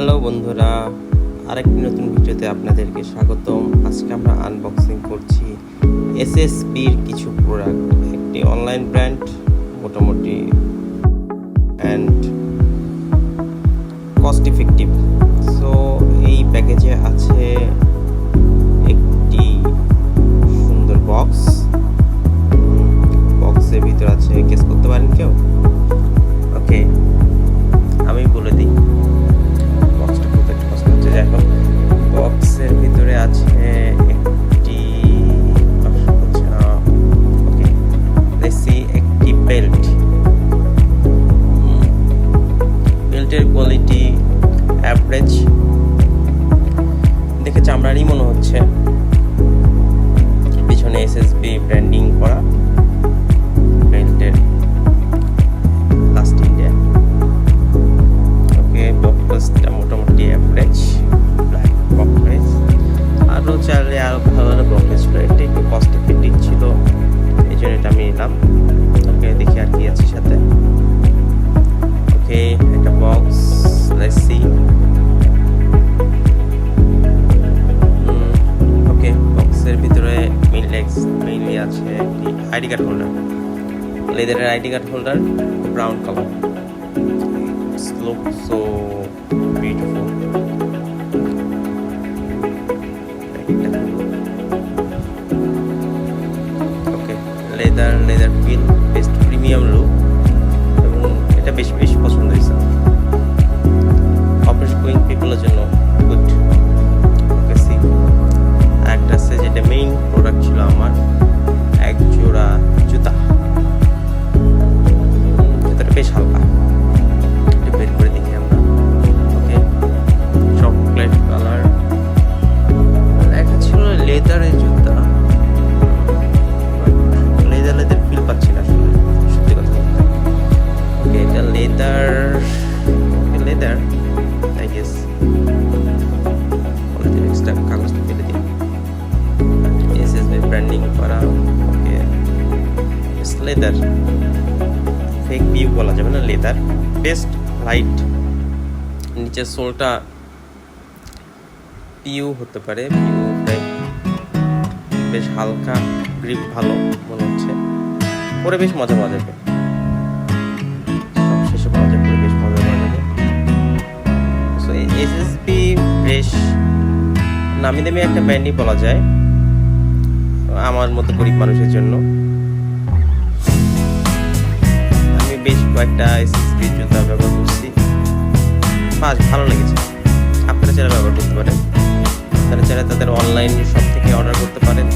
Hello বন্ধুরা, আরেকটি নতুন ভিডিওতে আপনাদেরকে স্বাগতম। আজকে আমরা আনবক্সিং করছি এসএসবির কিছু প্রোডাক্ট। একটি অনলাইন ব্র্যান্ড, মোটামুটি অ্যান্ড কস্ট ইফেক্টিভ। সো এই প্যাকেজে আছে একটি সুন্দর বক্সের ভিতর আছে, গেস করতে পারেন কেউ? ওকে, আমি বলে দিই বক্সটা কোথায় পছন্দ হচ্ছে। যাই হোক, বক্সের ভিতরে আছে একটি ওকে দেখছি একটি বেল্টের কোয়ালিটি অ্যাভারেজ, দেখে চামড়ারই মনে হচ্ছে। পিছনে এসএসবি ব্র্যান্ডিং করা বেল্টের লাস্ট ইন্ডিয়া। ওকে, বক্সটা মোটামুটি অ্যাভারেজ, ব্ল্যাক বক্স। আরও চাইলে আরও ভালো ভালো বক্স ছিল, এটা একটু কস্ট ইফেক্টিভ ছিল, এই জন্য এটা আমি নিলাম। ওকে, দেখি আর কি আছে সাথে। ওকে, একটা বক্স, লেটস সি। ওকে, বক্সের ভিতরে মেইনলি আছে একটি আইডি কার্ড হোল্ডার, লেদারের ID card holder, brown colour. Looks so beautiful. Okay, leather feel, best premium look, এবং এটা বেশ পছন্দ হয়েছে। অফিস গোয়িং পিপলের জন্য গুড। ওকে, সি একটা আছে যেটা মেইন প্রোডাক্ট ছিল আমার, এক জোড়া জুতা। জুতাটা বেশ হালকা, বের করে দেখি আমরা। ওকে, চকলেট কালার, লেখা ছিল লেদারের জুতা। লেদার ফিল পাচ্ছি না আসলে, সত্যি কথা বলতে। ওকে, এটা লেদার আই গেস। এক্সট্রা কাগজটা ফেলে দিই, এসএসবি ব্র্যান্ডিং করা। ওকে, লেদার, ফেক ভিউ বলা যাবে না, লেদার বেস্ট লাইট। নিচের সোলটা পিউ হতে পারে, বেশ হালকা, গ্রিপ ভালো মনে হচ্ছে। পরে বেশ মজা পাওয়া যাবে, সব শেষে পাওয়া যাবে, বেশ মজা পাওয়া যাবে। সো এসএসবি বেশ নামি দামি একটা ব্র্যান্ডই বলা যায় আমার মতো গরিব মানুষের জন্য। আমি বেশ কয়েকটা এসএসবি জুতা ব্যবহার করছি, ভালো লেগেছে। আপনারা যারা ব্যবহার করতে পারেন, তারা যারা তাদের অনলাইন শপ থেকে অর্ডার করতে পারেন।